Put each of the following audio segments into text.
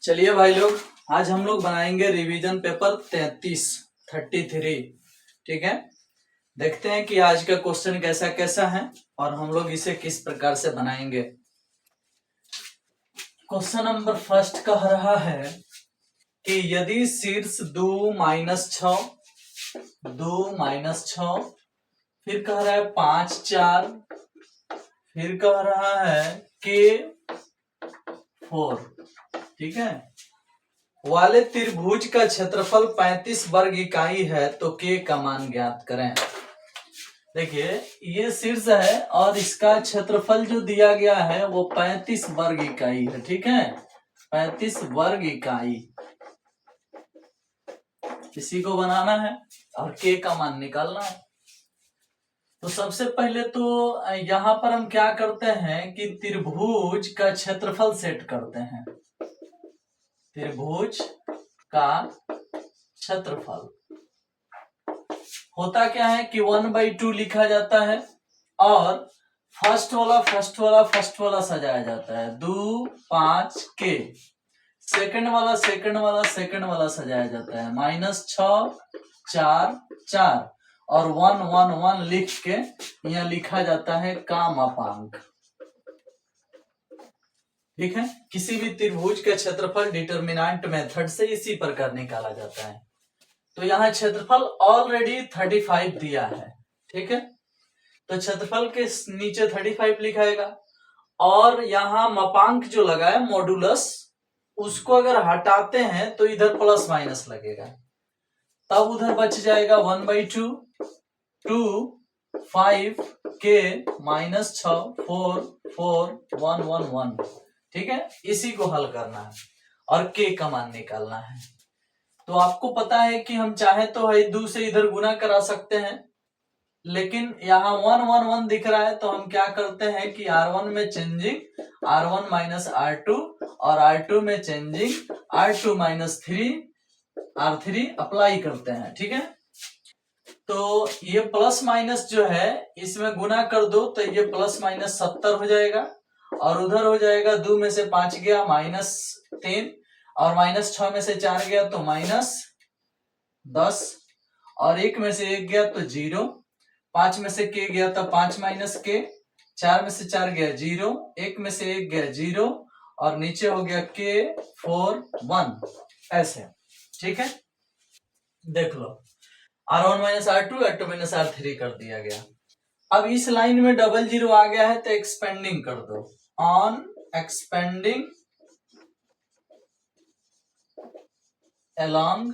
चलिए भाई लोग, आज हम लोग बनाएंगे रिवीजन पेपर 33। ठीक है, देखते हैं कि आज का क्वेश्चन कैसा कैसा है और हम लोग इसे किस प्रकार से बनाएंगे। क्वेश्चन नंबर फर्स्ट कह रहा है कि यदि शीर्ष 2 - 6 फिर कह रहा है 5 4 फिर कह रहा है के 4, ठीक है, वाले त्रिभुज का क्षेत्रफल 35 वर्ग इकाई है तो के का मान ज्ञात करें। देखिए, ये शीर्ष है और इसका क्षेत्रफल जो दिया गया है वो 35 वर्ग इकाई है। ठीक है, 35 वर्ग इकाई इसी को बनाना है और के का मान निकालना है। तो सबसे पहले तो यहां पर हम क्या करते हैं कि त्रिभुज का क्षेत्रफल सेट करते हैं। त्रिभुज का क्षेत्रफल होता क्या है कि 1/2 लिखा जाता है और फर्स्ट वाला सजाया जाता है 2 5 के, सेकंड वाला सजाया जाता है -6 4 4 और 1 1 1 लिख के यहाँ लिखा जाता है का मापांक। ठीक है, किसी भी त्रिभुज का क्षेत्रफल डिटरमिनेंट मेथड से इसी प्रकार निकाला जाता है। तो यहाँ क्षेत्रफल ऑलरेडी 35 दिया है। ठीक है, तो क्षेत्रफल के नीचे 35 लिखाएगा और यहाँ मापांक जो लगा है मॉडुलस, उसको अगर हटाते हैं तो इधर प्लस माइनस लगेगा, तब उधर बच जाएगा 1/2 2 5 के -6 4 4 1 1 1। ठीक है, इसी को हल करना है और के का मान निकालना है। तो आपको पता है कि हम चाहे तो 2 से इधर गुना करा सकते हैं, लेकिन यहाँ 1 1 1 दिख रहा है तो हम क्या करते हैं कि R1 में चेंजिंग R1 - R2 और R2 में चेंजिंग R2 - 3 R3 अप्लाई करते हैं। ठीक है, तो ये प्लस माइनस जो है इसमें गुना कर दो तो ये +-70 हो जाएगा और उधर हो जाएगा 2 में से 5 गया -3 और -6 में से 4 गया तो -10 और 1 में से 1 गया तो 0, 5 में से के गया तो 5 - के, 4 में से 4 गया 0, 1 में से 1 गया 0 और नीचे हो गया के 4 1 ऐसे। ठीक है, देख लो R1 - R2 R2 - R3 कर दिया गया। अब इस लाइन में 00 आ गया है तो एक्सपेंडिंग कर दो, ऑन एक्सपेंडिंग along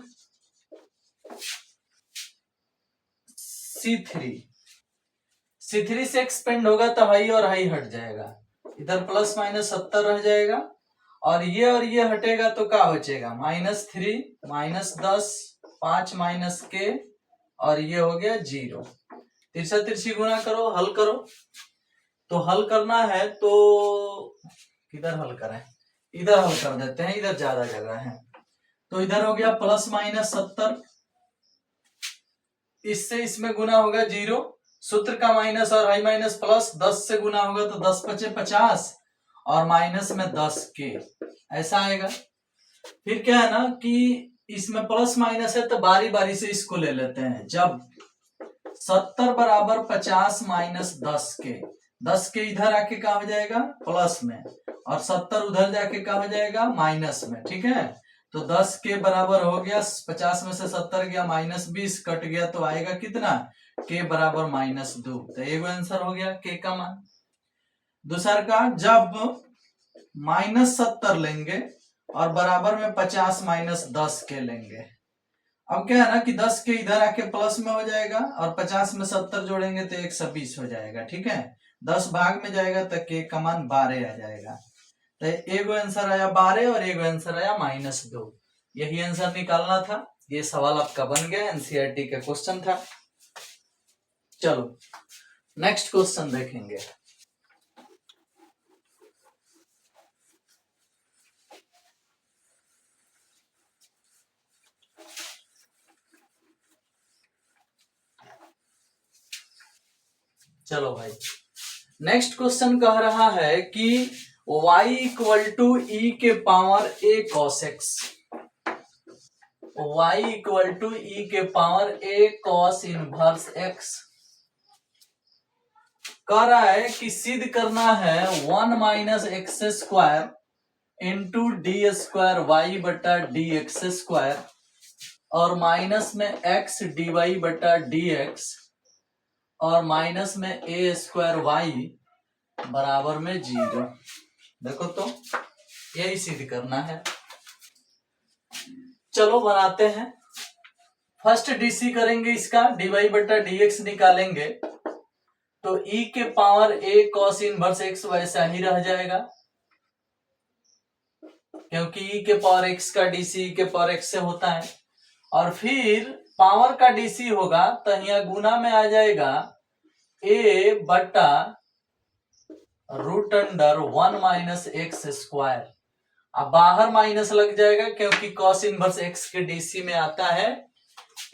C3 से एक्सपेंड होगा तो हाई और हाई हट जाएगा, इधर +-70 रह जाएगा और ये हटेगा तो क्या बचेगा -3 -10 5 - के और ये हो गया 0। तिरछा तिरछी गुना करो, हल करो। तो हल करना है तो किधर हल करें, इधर हल कर देते हैं, इधर ज्यादा जगह है। तो इधर हो गया +-70, इससे इसमें गुना होगा 0, सूत्र का माइनस और हाई माइनस प्लस, 10 से गुना होगा तो 10 × 5 = 50 और माइनस में 10 के, ऐसा आएगा। फिर क्या है ना कि इसमें प्लस माइनस है तो बारी बारी से इसको ले लेते हैं। जब 70 = 50 - 10 के, 10 के इधर आके क्या हो जाएगा प्लस में और 70 उधर जाके क्या हो जाएगा माइनस में। ठीक है, तो 10 के बराबर हो गया 50 में से 70 गया -20 कट गया तो आएगा कितना के बराबर -2। तो एक आंसर हो गया के का मान। दूसरा का जब -70 लेंगे और बराबर में 50 - 10 के लेंगे। अब क्या है ना कि 10 के इधर आके प्लस में हो जाएगा और 50 में 70 जोड़ेंगे तो 120 हो जाएगा। ठीक है, 10 भाग में जाएगा तो के का मान 12 आ जाएगा। तो एक आंसर आया 12 और एक आंसर आया -2। यही आंसर निकालना था। ये सवाल आपका बन गया, एनसीईआरटी का क्वेश्चन था। चलो नेक्स्ट क्वेश्चन देखेंगे। चलो भाई, नेक्स्ट क्वेश्चन कह रहा है कि y इक्वल टू e के power a cos x, y equal to e के power a cos inverse x। कह रहा है कि सिद्ध करना है 1 minus x square into d square y बटा डी एक्स स्क्वायर और माइनस में x डी वाई बटा डी एक्स और माइनस में a स्क्वायर वाई बराबर में 0। देखो तो यही सिद्ध करना है। चलो बनाते हैं। फर्स्ट डीसी करेंगे, इसका डी वाई बटा डी एक्स निकालेंगे तो e के power a cos inverse x वैसा ही रह जाएगा, क्योंकि e के पावर x का डीसी e के पावर x से होता है। और फिर पावर का डीसी होगा तो यहाँ गुना में आ जाएगा a बटा root under 1 minus x square. अब बाहर माइनस लग जाएगा क्योंकि cos इनवर्स x के डीसी में आता है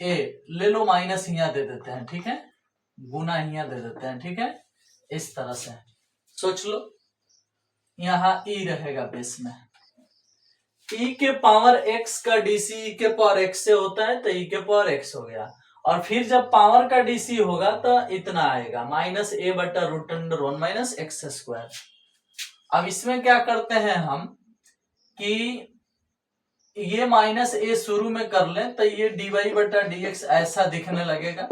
a। ले लो माइनस यहाँ दे देते हैं, ठीक है, गुना यहाँ दे देते हैं, ठीक है। इस तरह से सोच लो, यहाँ e रहेगा बेस में। e के पावर x का डीसी e के पावर x से होता है तो e के पावर x हो गया। और फिर जब पावर का डीसी होगा तो इतना आएगा माइनस a बटा root under 1 minus x square. अब इसमें क्या करते हैं हम कि ये माइनस a शुरू में कर लें तो ये डी वाई बटा डी एक्स ऐसा दिखने लगेगा,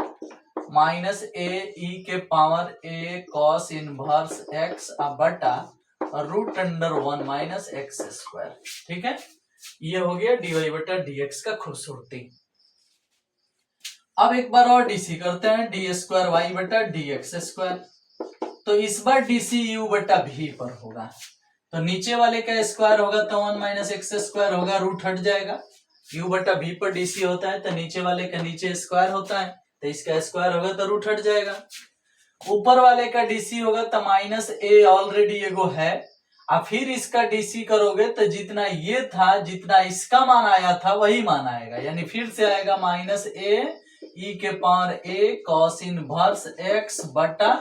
माइनस a e के power a cos inverse x बटा root under 1 minus x square, ठीक है। ये हो गया डी वाई बटा डी एक्स का खूबसूरती। अब एक बार और डीसी करते हैं, डी स्क्वायर वाई बटा डी एक्स स्क्वायर। तो इस बार डीसी यू बटा भी पर होगा, तो नीचे वाले का स्क्वायर होगा तो 1 माइनस एक्स स्क्वायर होगा, रूट हट जाएगा। यू बटा भी पर डीसी होता है तो नीचे वाले का नीचे स्क्वायर होता है तो इसका स्क्वायर होगा तो रूट हट जाएगा। ऊपर वाले का डीसी होगा तो माइनस ए ऑलरेडी एगो है, अब फिर इसका डीसी करोगे तो जितना ये था जितना इसका मान आया था वही मान आएगा, यानी फिर से आएगा माइनस ए ई के power a cos inverse x बटा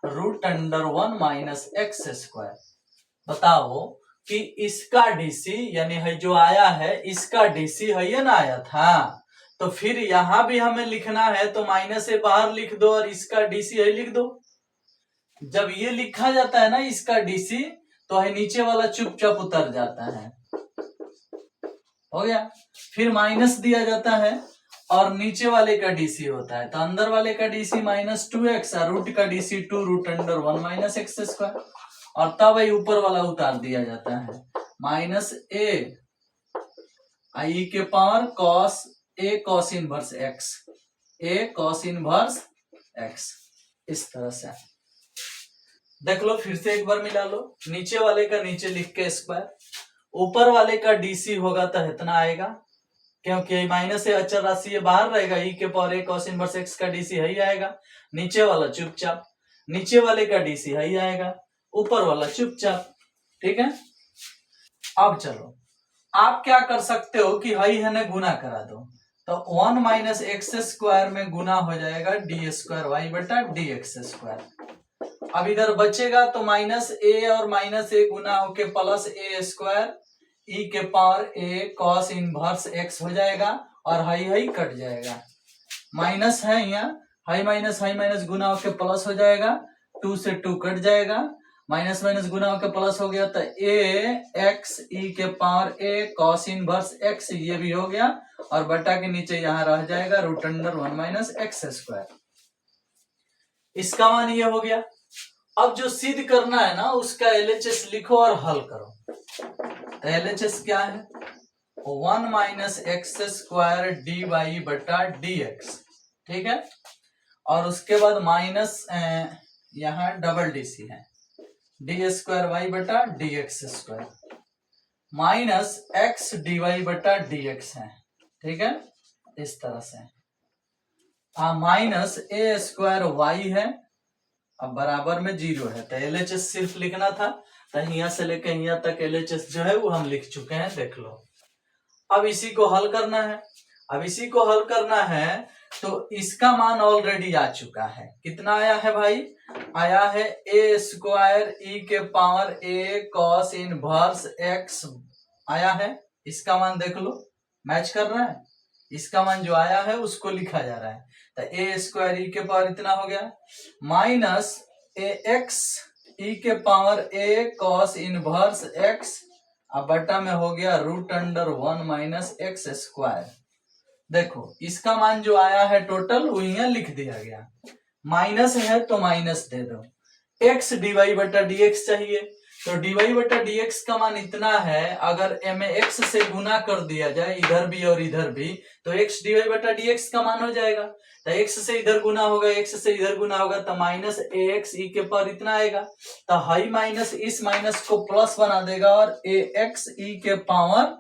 root under 1 minus x square. बताओ कि इसका डीसी यानी है जो आया है इसका डीसी है ये ना आया था, तो फिर यहां भी हमें लिखना है तो माइनस से बाहर लिख दो और इसका डीसी है लिख दो। जब ये लिखा जाता है ना इसका डीसी तो है नीचे वाला चुपचाप उतर जाता है, हो गया। फिर माइनस दिया जाता है और नीचे वाले का डीसी होता है तो अंदर वाले का डीसी माइनस 2x और रूट का DC 2 root under 1 minus x square, और तब वही ऊपर वाला उतार दिया जाता है माइनस ए आई के power cos A cos inverse x, A cos inverse x. इस तरह से देख लो, फिर से एक बार मिला लो, नीचे वाले का नीचे लिख के स्क्वायर, ऊपर वाले का डीसी होगा तो इतना आएगा क्योंकि माइनस से अचर राशि ये बाहर रहेगा, ई के power a cos inverse x का डीसी है ही आएगा, नीचे वाला चुपचाप, नीचे वाले का डीसी है ही आएगा, ऊपर वाला चुपचाप, ठीक है। अब चलो आप क्या कर सकते हो कि हई है ना गुना करा दो, तो 1 माइनस एक्स स्क्वायर में गुना हो जाएगा डी स्क्वायर वाई बटा डी एक्स स्क्वायर। अब इधर बचेगा तो माइनस ए और माइनस ए गुना होके प्लस ए स्क्वायर ई के power a cos inverse x हो जाएगा और हाई हाई कट जाएगा, माइनस है यहाँ, हाई माइनस गुना होके प्लस हो जाएगा, 2 से 2 कट जाएगा, माइनस माइनस गुना होके प्लस हो गया तो ए एक्स ई के power a cos inverse x ये भी हो गया और बटा के नीचे यहाँ रह जाएगा root under 1 minus x square. इसका मान ये हो गया। अब जो सिद्ध करना है ना उसका एलएचएस लिखो और हल करो। तो एलएचएस क्या है, 1 minus x square d y बटा डी एक्स, ठीक है। और उसके बाद माइनस यहाँ डबल डीसी है डी स्क्वायर वाई बटा d x square minus x d y बटा डी एक्स है, ठीक है। इस तरह से माइनस ए स्क्वायर वाई है, अब बराबर में 0 है तो एलएचएस सिर्फ लिखना था, तो यहाँ से लेकर यहाँ तक एलएचएस जो है वो हम लिख चुके हैं, देख लो। अब इसी को हल करना है, अब इसी को हल करना है तो इसका मान ऑलरेडी आ चुका है, कितना आया है भाई आया है ए स्क्वायर ई के power a cos inverse x आया है। इसका मान देख लो, मैच कर रहा है। इसका मान जो आया है उसको लिखा जा रहा है। तो ए स्क्वायर ई के पावर इतना हो गया माइनस ए एक्स ई के power a cos inverse x अब बटा में हो गया root under 1 minus x square. देखो इसका मान जो आया है टोटल वो यहाँ लिख दिया गया, माइनस है तो माइनस दे दो। एक्स डीवाई बटा डी एक्स चाहिए, तो डीवाई बटा डी एक्स का मान इतना है, अगर एम एक्स से गुना कर दिया जाए इधर भी और इधर भी तो एक्स डीवाई बटा डी एक्स का मान हो जाएगा। तो एक्स से इधर गुना होगा, एक्स से इधर गुना होगा तो माइनस ए एक्स ई के पावर इतना आएगा। तो हाई माइनस इस माइनस को प्लस बना देगा और ए एक्स ई के power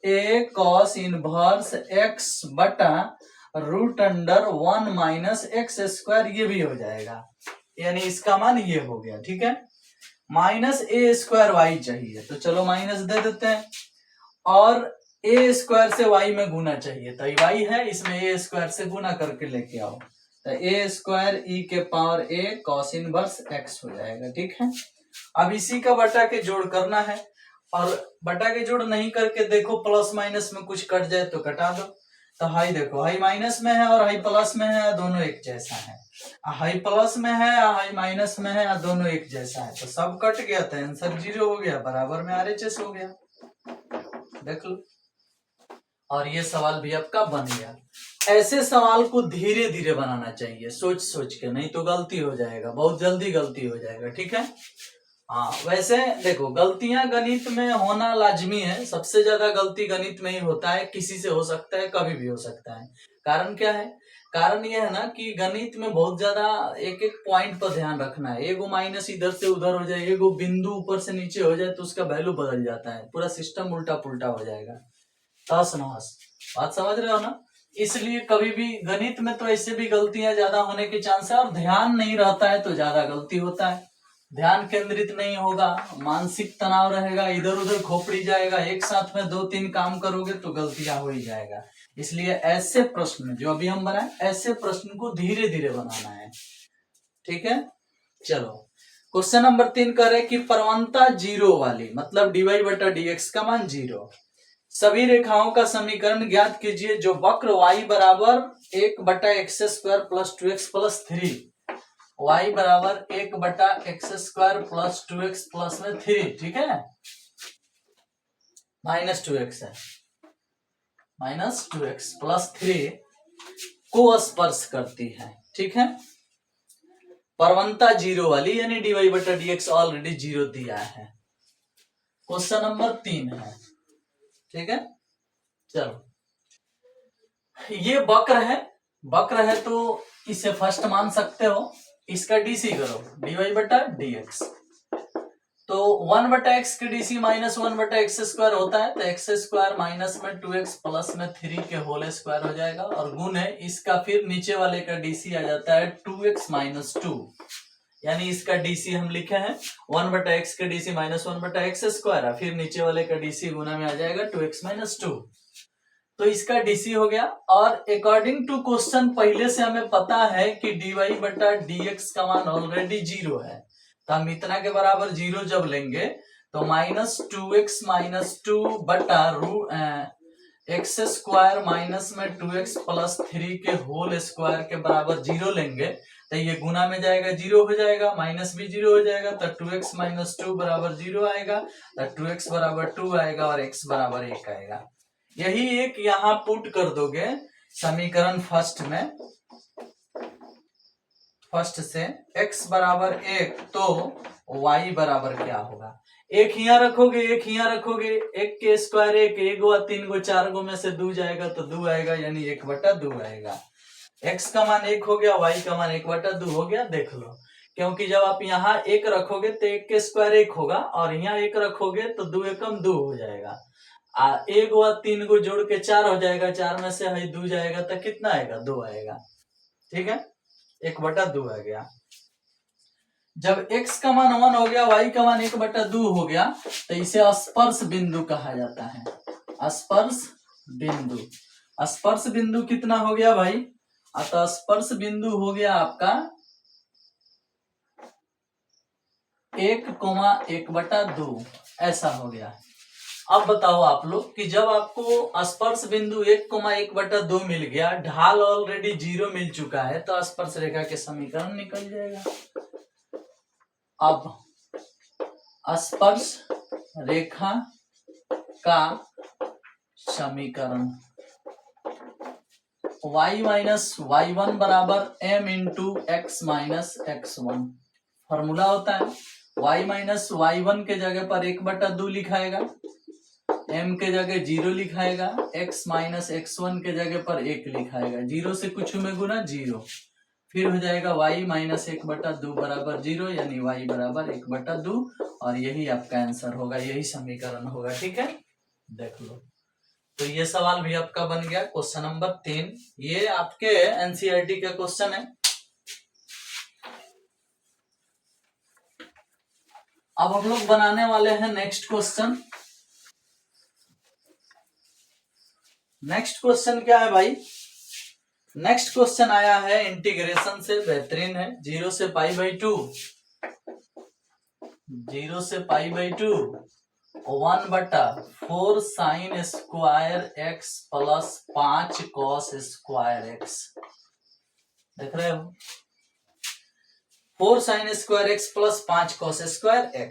a cos inverse x बटा root under 1 minus x square ये भी हो जाएगा, यानी इसका मान ये हो गया। ठीक है, माइनस ए स्क्वायर वाई चाहिए तो चलो माइनस दे देते हैं, और ए स्क्वायर से वाई में गुना चाहिए तो वाई है, इसमें ए स्क्वायर से गुना करके लेके आओ तो ए स्क्वायर ई के power a cos inverse x हो जाएगा। ठीक है, अब इसी का बटा के जोड़ करना है, और बटा के जोड़ नहीं करके देखो प्लस माइनस में कुछ कट जाए तो कटा दो। तो हाई देखो, हाई माइनस में है और हाई प्लस में है, दोनों एक जैसा है। हाई प्लस में है हाई माइनस में है, दोनों एक जैसा है, तो सब कट गया तो आंसर 0 हो गया, बराबर में RHS हो गया। देख लो, और ये सवाल भी आपका बन गया। ऐसे सवाल को धीरे धीरे बनाना चाहिए, सोच सोच के, नहीं तो गलती हो जाएगा, बहुत जल्दी गलती हो जाएगा। ठीक है, हाँ वैसे देखो गलतियां गणित में होना लाजमी है, सबसे ज्यादा गलती गणित में ही होता है, किसी से हो सकता है, कभी भी हो सकता है। कारण क्या है? कारण यह है ना कि गणित में बहुत ज्यादा एक एक पॉइंट पर ध्यान रखना है। एगो माइनस इधर से उधर हो जाए, एगो बिंदु ऊपर से नीचे हो जाए तो उसका वैल्यू बदल जाता है, पूरा सिस्टम उल्टा पुल्टा हो जाएगा। तहस नहस, बात समझ रहे हो ना? इसलिए कभी भी गणित में तो ऐसे भी गलतियां ज्यादा होने के चांस है, और ध्यान नहीं रहता है तो ज्यादा गलती होता है। ध्यान केंद्रित नहीं होगा, मानसिक तनाव रहेगा, इधर उधर खोपड़ी जाएगा, एक साथ में 2-3 काम करोगे तो गलतियां हो ही जाएगा। इसलिए ऐसे प्रश्न जो अभी हम बनाए, ऐसे प्रश्न को धीरे धीरे बनाना है। ठीक है, चलो क्वेश्चन नंबर 3 कह रहे कि प्रवणता 0 वाली, मतलब dy बटा dx का मान 0, सभी रेखाओं का समीकरण ज्ञात कीजिए जो वक्र y बराबर 1 बटा x square plus 2x plus 3, y बराबर 1 बटा x square plus 2x plus में 3, ठीक है, माइनस 2x है, माइनस 2x प्लस 3 को स्पर्श करती है। ठीक है, प्रवणता 0 वाली, यानी dy बटा dx ऑलरेडी 0 दिया है। क्वेश्चन नंबर 3 है। ठीक है, चलो ये वक्र है तो इसे फर्स्ट मान सकते हो, इसका डीसी करो, dy बटा dx, तो 1 बटा एक्स के डीसी माइनस 1 बटा एक्स स्क्वायर होता है, तो एक्स स्क्वायर माइनस में 2x प्लस में 3 के होल स्क्वायर हो जाएगा, और गुण है इसका, फिर नीचे वाले का डीसी आ जाता है 2x माइनस 2, यानी इसका डीसी हम लिखे हैं 1 बटा एक्स के डीसी माइनस 1 बटा एक्स स्क्वायर, फिर नीचे वाले का डीसी गुना में आ जाएगा 2x माइनस 2, तो इसका डीसी हो गया। और अकॉर्डिंग टू क्वेश्चन पहले से हमें पता है कि dy बटा dx का मान ऑलरेडी 0 है, तो हम इतना के बराबर 0 जब लेंगे तो माइनस 2x माइनस 2 बटा एक्स स्क्वायर माइनस में 2x प्लस 3 के होल स्क्वायर के बराबर 0 लेंगे तो ये गुना में जाएगा 0 हो जाएगा, माइनस भी 0 हो जाएगा, तो 2x माइनस 2 बराबर 0 आएगा, तो 2x बराबर 2 आएगा और x बराबर 1 आएगा। यही एक यहां पुट कर दोगे समीकरण फर्स्ट में, फर्स्ट से x बराबर 1 तो y बराबर क्या होगा, एक यहाँ रखोगे एक यहाँ रखोगे, एक के स्क्वायर एक गो 3 गो 4 गो में से 2 जाएगा तो 2 आएगा, यानी 1 बटा 2 आएगा। x का मान 1 हो गया, y का मान 1 बटा 2 हो गया। देख लो, क्योंकि जब आप यहाँ 1 रखोगे तो 1 के स्क्वायर 1 होगा, और यहाँ 1 रखोगे तो 2 एकम 2 हो जाएगा, 1 व 3 को जोड़ के 4 हो जाएगा, 4 में से 2 जाएगा तो कितना आएगा, 2 आएगा। ठीक है, 1 बटा 2 आ गया। जब x का मान 1 हो गया, y का मान 1 बटा 2 हो गया, तो इसे स्पर्श बिंदु कहा जाता है। स्पर्श बिंदु, स्पर्श बिंदु कितना हो गया भाई, अतः स्पर्श बिंदु हो गया आपका 1,1/2 ऐसा हो गया। अब बताओ आप लोग कि जब आपको स्पर्श बिंदु 1,1/2 मिल गया, ढाल ऑलरेडी 0 मिल चुका है, तो स्पर्श रेखा के समीकरण निकल जाएगा। अब स्पर्श रेखा का समीकरण y माइनस y1 बराबर m into x minus x1। Formula होता है y माइनस y1 के जगह पर 1/2 लिखाएगा, m के जगह 0 लिखाएगा, x माइनस x1 के जगह पर 1 लिखाएगा, 0 से कुछ में गुना 0, फिर हो जाएगा y माइनस 1/2 बराबर 0, यानी y बराबर 1/2, और यही आपका आंसर होगा, यही समीकरण होगा। ठीक है, देख लो। तो ये सवाल भी आपका बन गया क्वेश्चन नंबर 3। ये आपके एनसीईआरटी का क्वेश्चन है। अब हम लोग बनाने वाले हैं नेक्स्ट क्वेश्चन। नेक्स्ट क्वेश्चन क्या है भाई? नेक्स्ट क्वेश्चन आया है इंटीग्रेशन से, बेहतरीन है। 0 से π/2, 0 से π/2 1/4 sine square x plus 5 cos square x। देख रहे हो, 4 sine square x plus 5 cos square x।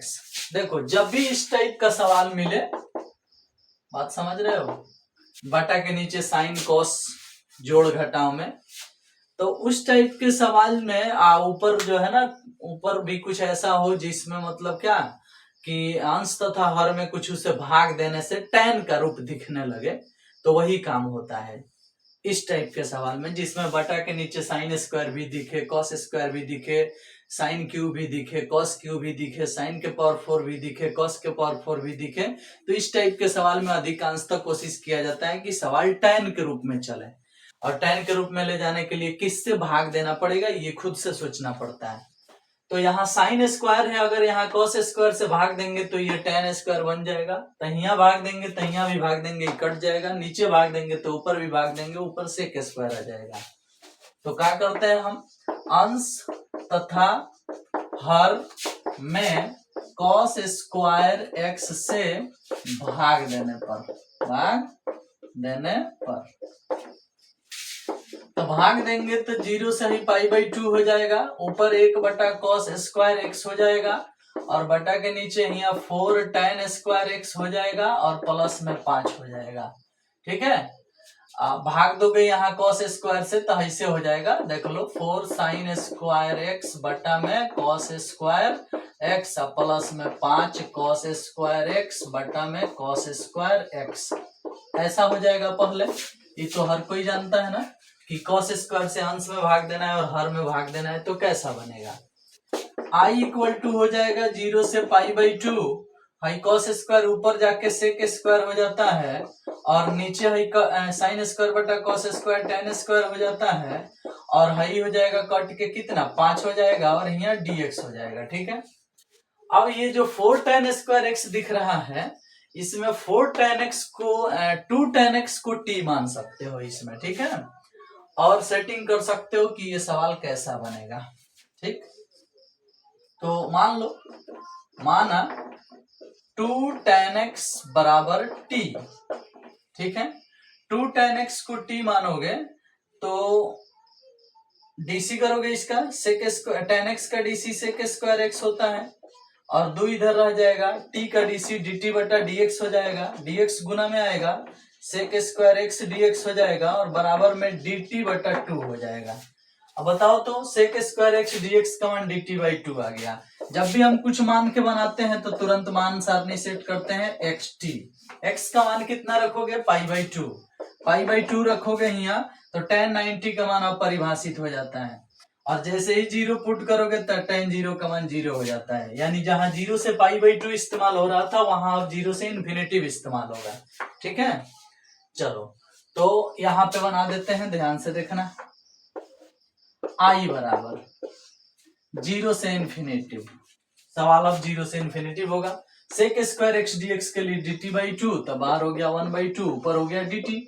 देखो, जब भी इस टाइप का सवाल मिले, बात समझ रहे हो, बटा के नीचे साइन कॉस जोड़ घटाव में, तो उस टाइप के सवाल में ऊपर जो है ना, ऊपर भी कुछ ऐसा हो जिसमें मतलब क्या कि अंश तथा हर में कुछ उसे भाग देने से tan का रूप दिखने लगे, तो वही काम होता है इस टाइप के सवाल में, जिसमें बटा के नीचे साइन स्क्वायर भी दिखे, कॉस स्क्वायर भी दिखे, साइन क्यूब भी दिखे, कॉस क्यूब भी दिखे, साइन के पावर 4 भी दिखे, कॉस के पावर 4 भी दिखे। तो इस टाइप के सवाल में अधिकांशतः कोशिश किया जाता है कि सवाल tan के रूप में चले, और tan के रूप में ले जाने के लिए किससे भाग देना पड़ेगा, ये खुद से सोचना पड़ता है। तो यहाँ साइन स्क्वायर है, अगर यहाँ कॉस स्क्वायर से भाग देंगे तो ये tan स्क्वायर बन जाएगा, तहिया भाग देंगे तहिया भी भाग देंगे, कट जाएगा, नीचे भाग देंगे तो ऊपर भी भाग देंगे, ऊपर सेक स्क्वायर आ जाएगा। तो क्या करते हैं हम, अंश तथा हर में कॉस स्क्वायर x से भाग देने पर, तो भाग देंगे तो 0 से ही π/2 हो जाएगा, ऊपर 1/cos स्क्वायर x हो जाएगा, और बटा के नीचे यहाँ 4 tan स्क्वायर x हो जाएगा, और प्लस में 5 हो जाएगा। ठीक है, भाग दोगे यहाँ cos स्क्वायर से तो ऐसे हो जाएगा, देख लो, 4 साइन स्क्वायर x बटा में cos स्क्वायर x, प्लस में 5 cos स्क्वायर x बटा में cos स्क्वायर x, ऐसा हो जाएगा। पहले ये तो हर कोई जानता है ना कि cos स्क्वायर से अंश में भाग देना है और हर में भाग देना है, तो कैसा बनेगा, i इक्वल टू हो जाएगा 0 से π/2, हाई cos स्क्वायर ऊपर जाके sec स्क्वायर हो जाता है, और नीचे हाई साइन स्क्वायर बटा cos स्क्वायर tan स्क्वायर हो जाता है, और हाई हो जाएगा कट के कितना 5 हो जाएगा, और यहाँ dx हो जाएगा। ठीक है, अब ये जो 4 tan स्क्वायर x दिख रहा है, इसमें 4 tan x को 2 tan x को t मान सकते हो इसमें। ठीक है, और सेटिंग कर सकते हो कि ये सवाल कैसा बनेगा। ठीक, तो मान लो, माना 2 tan x बराबर t। ठीक है, 2 tan x को t मानोगे तो डीसी करोगे इसका, सेक स्क्वायर tan x का डीसी सेक स्क्वायर x होता है, और 2 इधर रह जाएगा, t का डीसी dt बटा dx हो जाएगा, dx गुना में आएगा, सेक स्क्वायर x dx हो जाएगा, और बराबर में dt बटा 2 हो जाएगा। अब बताओ तो, सेक स्क्वायर x dx का मान dt/2 आ गया। जब भी हम कुछ मान के बनाते हैं तो तुरंत मान सारणी सेट करते हैं xt, x का मान कितना रखोगे π/2 रखोगे यहाँ, तो tan 90 का मान अपरिभाषित हो जाता है, और जैसे ही 0 पुट करोगे तो tan 0 का मान 0 हो जाता है, यानी जहां 0 से π/2 इस्तेमाल हो रहा था वहां अब 0 से इन्फिनेटिव इस्तेमाल होगा। ठीक है, चलो तो यहाँ पे बना देते हैं, ध्यान से देखना, i बराबर 0 से इन्फिनेटिव, सवाल अब 0 से इन्फिनेटिव होगा, सेक स्क्वायर x dx के लिए dt/2, तो बाहर हो गया 1/2, ऊपर हो गया dt,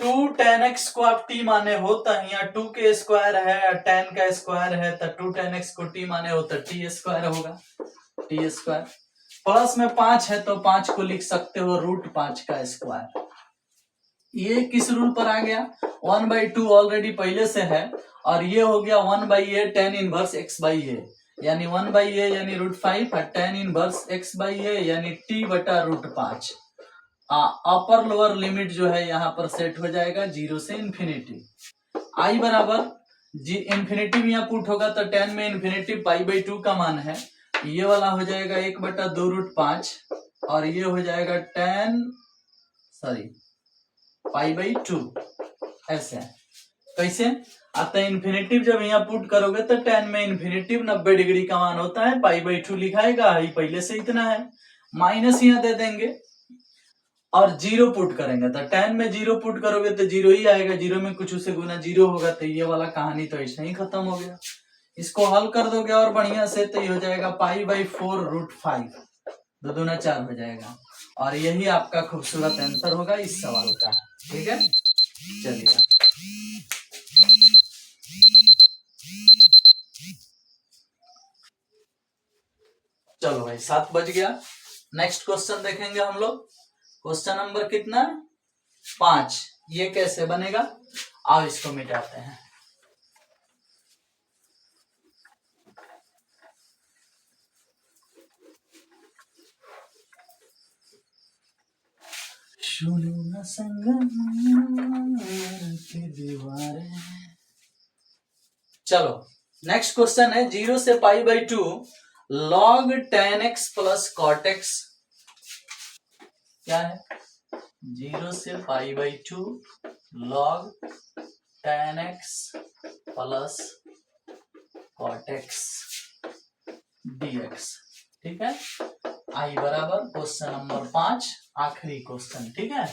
2 tan x को आप t माने हो तो यहाँ 2 के स्क्वायर है और tan का स्क्वायर है तो 2 tan x को t माने हो तो t स्क्वायर होगा, t स्क्वायर प्लस में 5 है तो 5 को लिख सकते हो √5 का स्क्वायर। ये किस रूल पर आ गया, 1/2 ऑलरेडी पहले से है और ये हो गया 1/a tan inverse x by A, यानी 1/a यानी √5 और tan inverse x by A यानी t बटा √5। अपर लोअर लिमिट जो है यहाँ पर सेट हो जाएगा 0 से इन्फिनिटी। आई बराबर जी इन्फिनिटी में यहाँ पुट होगा तो tan में इन्फिनिटी π/2 का मान है, ये वाला हो जाएगा 1/2 √5 और ये हो जाएगा π/2 ऐसे। कैसे आता है इन्फिनिटिव जब यहाँ पुट करोगे तो tan में इन्फिनिटिव 90 डिग्री का मान होता है, π/2 लिखाएगा, ये पहले से इतना है, माइनस यहाँ दे देंगे और 0 पुट करेंगे तो tan में 0 पुट करोगे तो 0 ही आएगा, 0 में कुछ उसे गुना 0 होगा तो ये वाला कहानी तो ऐसे ही खत्म हो गया। इसको हल कर दोगे और बढ़िया से तो ये हो जाएगा π/4 √5, 2 दूना 4 हो जाएगा और यही आपका खूबसूरत आंसर होगा इस सवाल का। ठीक है, चलिए चलो भाई 7 बज गया। नेक्स्ट क्वेश्चन देखेंगे हम लोग, क्वेश्चन नंबर कितना 5। ये कैसे बनेगा, आओ इसको मिटाते हैं। चलो नेक्स्ट क्वेश्चन है 0 से π/2 log tan x plus cot x क्या है, 0 से π/2 log tan x plus cot x dx। ठीक है, आई बराबर क्वेश्चन नंबर 5 आखिरी क्वेश्चन। ठीक है,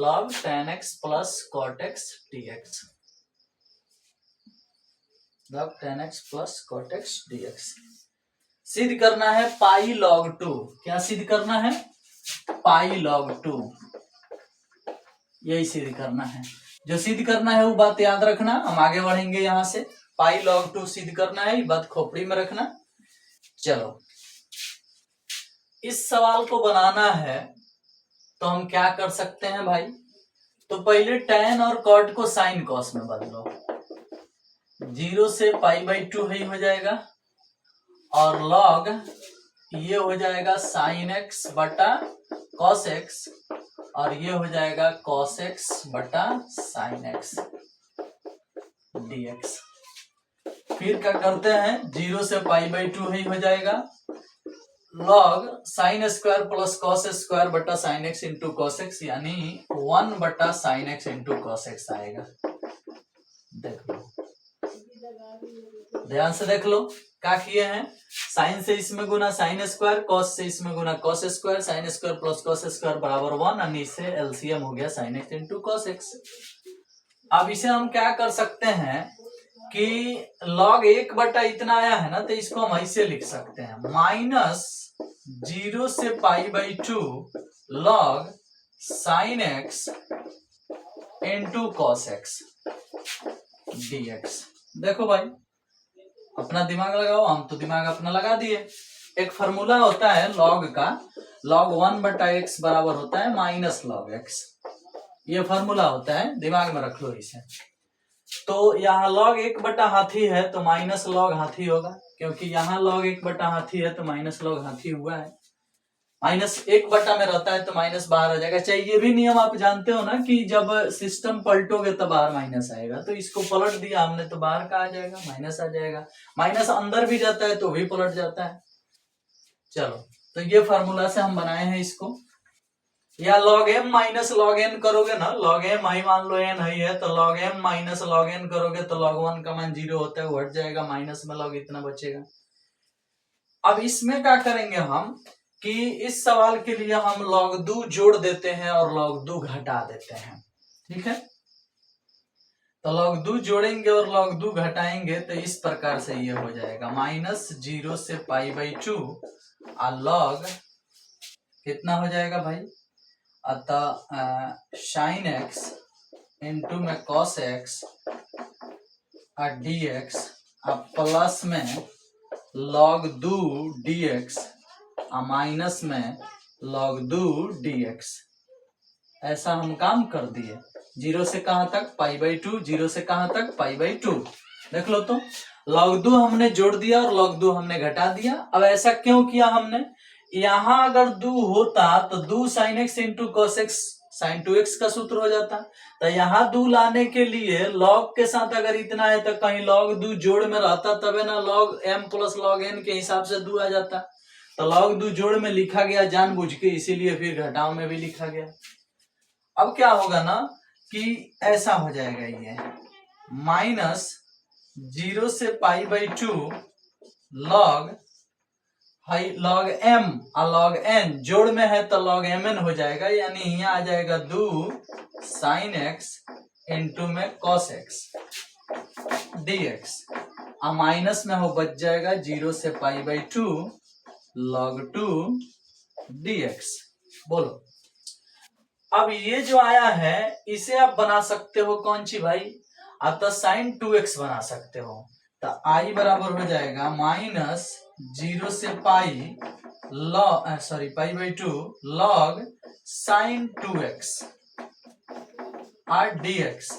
log tan x plus cot x dx, log tan x plus cot x dx सिद्ध करना है पाई log 2। क्या सिद्ध करना है, पाई log 2, यही सिद्ध करना है। जो सिद्ध करना है वो बात याद रखना, हम आगे बढ़ेंगे यहाँ से। पाई log 2 सिद्ध करना है, ये बात खोपड़ी में रखना। चलो इस सवाल को बनाना है तो हम क्या कर सकते हैं भाई, तो पहले tan और cot को sin cos में बदलो, 0 से π/2 ही हो जाएगा और log ये हो जाएगा sin x बटा cos x और ये हो जाएगा cos x बटा sin x dx। फिर क्या करते हैं, 0 से π/2 ही हो जाएगा, log sin square plus cos square बटा sin x into cos x यानी 1 बटा sin x into cos x आएगा। देख लो, ध्यान से देख लो क्या किए हैं, साइन से इसमें गुना साइन स्क्वायर, कॉस से इसमें गुना cos square, sine square plus cos square बराबर 1 और इससे एलसीएम हो गया sine x into cos x। अब इसे हम क्या कर सकते हैं कि log 1 बटा इतना आया है ना, तो इसको हम ऐसे लिख सकते हैं, -0 से π/2 log sin x into cos x dx। देखो भाई अपना दिमाग लगाओ, हम तो दिमाग अपना लगा दिए। एक फार्मूला होता है log का, log 1 बटा x बराबर होता है माइनस log x, ये फार्मूला होता है, दिमाग में रख लो इसे। तो यहाँ log 1 बटा हाथी है तो माइनस log हाथी होगा, क्योंकि यहाँ log 1 बटा हाथी है तो माइनस log हाथी हुआ है, -1 बटा में रहता है तो माइनस बाहर आ जाएगा। चाहे ये भी नियम आप जानते हो ना कि जब सिस्टम पलटोगे तो बाहर माइनस आएगा, तो इसको पलट दिया हमने तो बाहर का आ जाएगा, माइनस आ जाएगा। माइनस अंदर भी जाता है तो भी पलट जाता है। चलो तो ये फार्मूला से हम बनाए हैं इसको, या log m minus log n करोगे ना, log m आई मान लो n है तो log m minus log n करोगे तो log 1 का मान 0 होता है, वो हट जाएगा, माइनस में log इतना बचेगा। अब इसमें क्या करेंगे हम कि इस सवाल के लिए हम log 2 जोड़ देते हैं और log 2 घटा देते हैं। ठीक है, तो log 2 जोड़ेंगे और log 2 घटाएंगे तो इस प्रकार से ये हो जाएगा -0 से π/2 और log कितना हो जाएगा भाई, अतः sin x इंटू में cos x और dx और प्लस में log 2 dx और माइनस में log 2 dx। ऐसा हम काम कर दिए। जीरो से कहां तक? π/2। जीरो से कहां तक? π/2। देख लो तो log 2 हमने जोड़ दिया और log 2 हमने घटा दिया। अब ऐसा क्यों किया हमने? यहां अगर 2 होता तो 2 sin x into cos x sin 2x का सूत्र हो जाता। तो यहाँ 2 लाने के लिए log के साथ अगर इतना है तो कहीं log 2 जोड़ में रहता तबे ना log m plus log n के हिसाब से 2 आ जाता। तो log 2 जोड़ में लिखा गया जानबूझ के, इसीलिए फिर घटाव में भी लिखा गया। अब क्या होगा ना कि ऐसा हो जाएगा, ये माइनस 0 से π/2 log m और log n जोड़ में है तो log mn हो जाएगा, यानी यहाँ आ जाएगा 2 sin x इंटू में cos x dx और माइनस में हो बच जाएगा 0 से π/2 log 2 dx। बोलो अब ये जो आया है इसे आप बना सकते हो कौन सी भाई? आप तो sin 2x बना सकते हो। तो i बराबर हो जाएगा माइनस 0 से π/2 log sin 2x और dx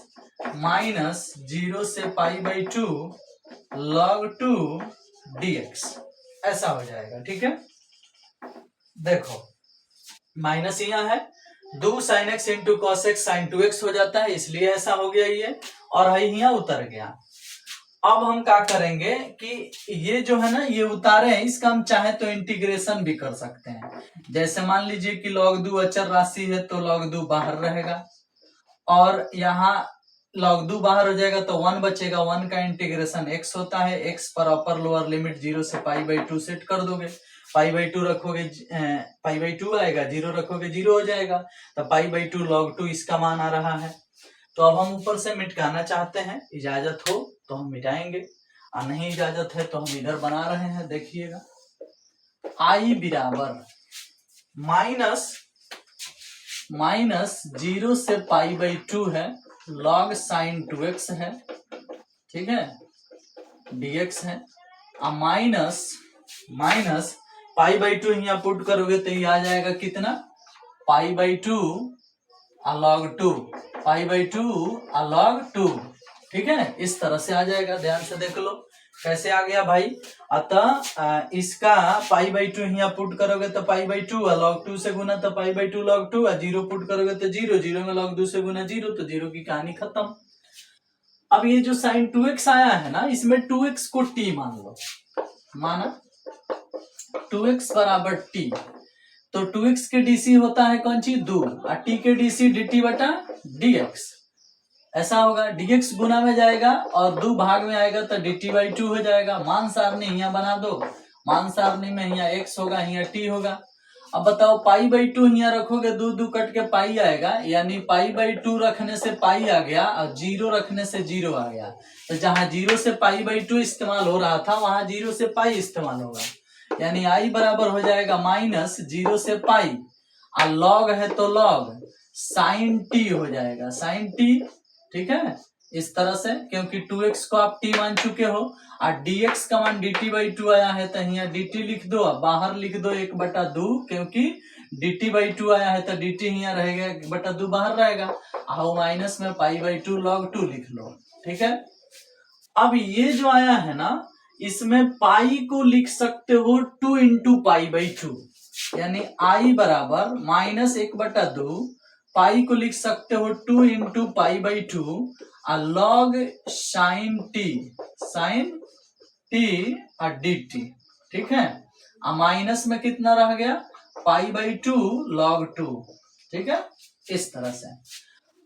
माइनस 0 से π/2 log 2 dx। ऐसा हो जाएगा, ठीक है। देखो माइनस यहाँ है, 2 sin x into cos x sin 2x हो जाता है, इसलिए ऐसा हो गया ये, और है यहाँ उतर गया। अब हम क्या करेंगे कि ये जो है ना ये उतारे हैं, इसका हम चाहे तो इंटीग्रेशन भी कर सकते हैं। जैसे मान लीजिए कि log 2 अचर राशि है तो log 2 बाहर रहेगा और यहाँ log 2 बाहर हो जाएगा तो 1 बचेगा। 1 का इंटीग्रेशन x होता है, x पर अपर लोअर लिमिट 0 से π/2 सेट कर दोगे। π/2 रखोगे π/2 आएगा, 0 रखोगे 0 हो जाएगा। तो π/2 log 2 इसका मान आ रहा है। तो अब हम ऊपर से मिटाना चाहते हैं, इजाजत हो तो हम मिटाएंगे और नहीं इजाजत है तो हम इधर बना रहे हैं। देखिएगा i बराबर माइनस 0 से π/2 है, log sin 2x है, ठीक है, dx है और माइनस π/2 यहाँ पुट करोगे तो ये आ जाएगा कितना? π/2 log 2 π/2 log 2, ठीक है। इस तरह से आ जाएगा, ध्यान से देख लो कैसे आ गया भाई। अतः इसका π/2 यहाँ पुट करोगे तो π/2 log 2 से गुना तो π/2 log 2 जीरो पुट करोगे तो 0, 0 में log 2 से गुना 0 तो 0 की कहानी खत्म। अब ये जो sin 2x आया है ना, इसमें 2x को t मान लो, माना 2x बराबर t, तो 2x के डीसी होता है कौन सी? 2 और t के डीसी dt बटा dx। ऐसा होगा, dx गुना में जाएगा और 2 भाग में आएगा तो dt/2 हो जाएगा। मान सारणी यहाँ बना दो, मान सारणी में यहाँ x होगा, यहाँ t होगा। अब बताओ π/2 यहाँ रखोगे, 2 कट के पाई आएगा, यानी π/2 रखने से पाई आ गया और 0 रखने से 0 आ गया। तो जहां 0 से π/2 इस्तेमाल हो रहा था वहां 0 से पाई इस्तेमाल होगा, यानी i बराबर हो जाएगा माइनस 0 से पाई और log है तो log sin t हो जाएगा, sin t, ठीक है। इस तरह से क्योंकि 2x को आप t मान चुके हो और dx का मान dt/2 आया है तो यहाँ dt लिख दो, बाहर लिख दो 1/2, क्योंकि dt/2 आया है तो dt यहाँ रहेगा, 1/2 बाहर रहेगा और माइनस में π/2 log 2 लिख लो, ठीक है। अब ये जो आया है ना, इसमें पाई को लिख सकते हो 2 इंटू π/2, यानी i बराबर माइनस 1/2, पाई को लिख सकते हो 2 इंटू π/2 और log sin t और dt, ठीक है। और माइनस में कितना रह गया? π/2 log 2, ठीक है। इस तरह से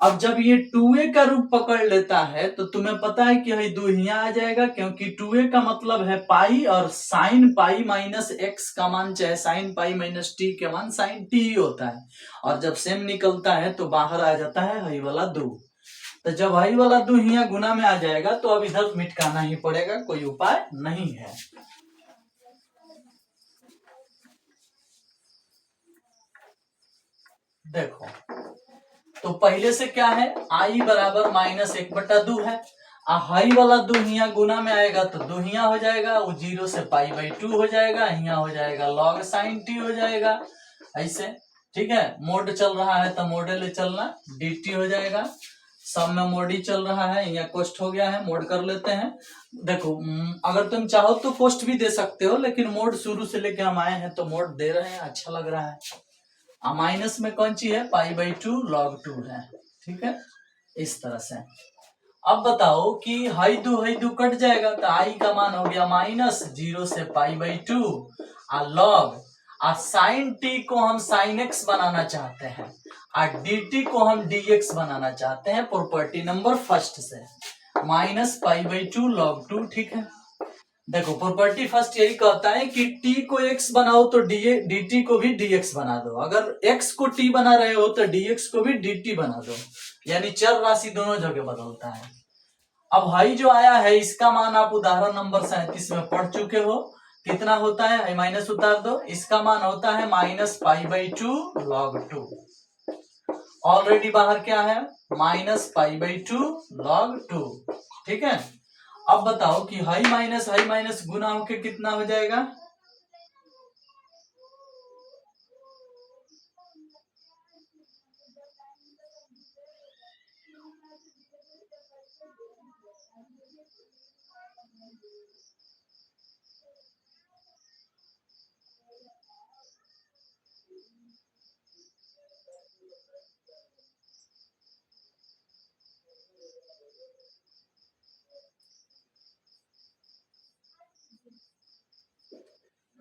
अब जब ये 2a का रूप पकड़ लेता है तो तुम्हें पता है कि ये 2 यहाँ आ जाएगा, क्योंकि 2a का मतलब है पाई और साइन पाई माइनस एक्स का मान चाहे साइन पाई माइनस टी के मान साइन टी ही होता है, और जब सेम निकलता है तो बाहर आ जाता है हई वाला 2। तो जब हई वाला 2 यहाँ गुना में आ जाएगा तो अब इधर मिटकाना ही पड़ेगा, कोई उपाय नहीं है। देखो तो पहले से क्या है, आई बराबर -1/2 है। हाई वाला दुहिया गुना में आएगा तो दुहिया हो जाएगा, वो 0 से π/2 हो जाएगा, यहाँ हो जाएगा log sin t हो जाएगा ऐसे। ठीक है, मोड चल रहा है तो मोडे चलना dt हो जाएगा, सब में मोड ही चल रहा है, यहाँ कोस्ट हो गया है, मोड कर लेते हैं। देखो अगर तुम चाहो तो कोस्ट भी दे सकते हो, लेकिन मोड शुरू से लेके हम आए हैं तो मोड दे रहे हैं, अच्छा लग रहा है। माइनस में कौन सी है, π/2 log 2 है। ठीक है, इस तरह से। अब बताओ कि हाई दो कट जाएगा तो आई का मान हो गया -0 से π/2 log साइन टी को हम साइन एक्स बनाना चाहते हैं और dt को हम dx बनाना चाहते हैं प्रॉपर्टी नंबर फर्स्ट से, -π/2 log 2। ठीक है, देखो प्रॉपर्टी फर्स्ट यही कहता है कि t को x बनाओ तो dt को भी dx बना दो, अगर x को t बना रहे हो तो dx को भी dt बना दो, यानी चर राशि दोनों जगह बदलता है। अब हाई जो आया है इसका मान आप उदाहरण नंबर 37 में पढ़ चुके हो, कितना होता है, माइनस उतार दो, इसका मान होता है -π/2 log 2। ऑलरेडी बाहर क्या है, -π/2 log 2। ठीक है, अब बताओ कि हाई माइनस गुना होके कितना हो जाएगा,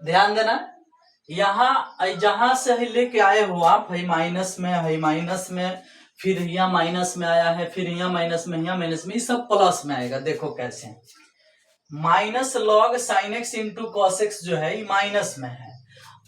ध्यान देना, यहाँ जहां से लेके आए हो आप, हाई माइनस में, फिर यहाँ माइनस में आया है, फिर यहाँ माइनस में, यहाँ माइनस में, ये सब प्लस में आएगा। देखो कैसे, minus log sine x into cos x जो है ये माइनस में है,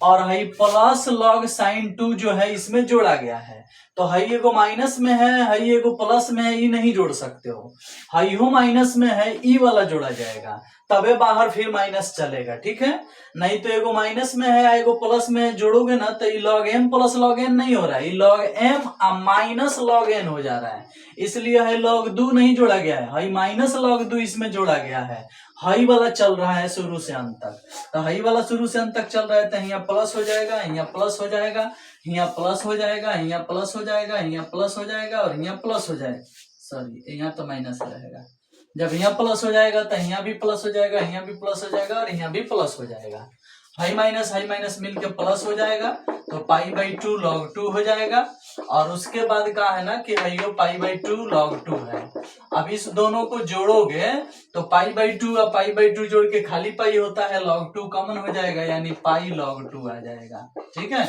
और हाई प्लस लॉग साइन 2 जो है इसमें जोड़ा गया है। तो हाई एगो माइनस में है, हाई एगो प्लस में है, ये नहीं जोड़ सकते हो, हाई हो माइनस में है, ई वाला जोड़ा जाएगा, तबे बाहर फिर माइनस चलेगा। ठीक है, नहीं तो एगो माइनस में है एगो प्लस में है, जोड़ोगे ना तो ये log m plus log n नहीं हो रहा है, ये log m minus log n हो जा रहा है, इसलिए है log 2 नहीं जोड़ा गया है, हाई माइनस log 2 इसमें जोड़ा गया है। हाई वाला चल रहा है शुरू से अंत तक, तो हाई वाला शुरू से अंत तक चल रहा है, तो यहाँ प्लस हो जाएगा, यहाँ प्लस हो जाएगा, यहाँ प्लस हो जाएगा, यहाँ प्लस हो जाएगा, यहाँ प्लस हो जाएगा, और यहाँ प्लस हो जाएगा, सॉरी यहाँ तो माइनस रहेगा। जब यहाँ प्लस हो जाएगा तो यहाँ भी प्लस हो जाएगा, यहाँ भी प्लस हो जाएगा, और यहाँ भी प्लस हो जाएगा। हाई माइनस मिलके प्लस हो जाएगा, तो π/2 log 2 हो जाएगा। और उसके बाद कहा है ना कि हाइयो π/2 log 2 है। अब इस दोनों को जोड़ोगे तो π/2 और π/2 जोड़ के खाली पाई होता है, log 2 कॉमन हो जाएगा, यानी पाई log 2 आ जाएगा। ठीक है,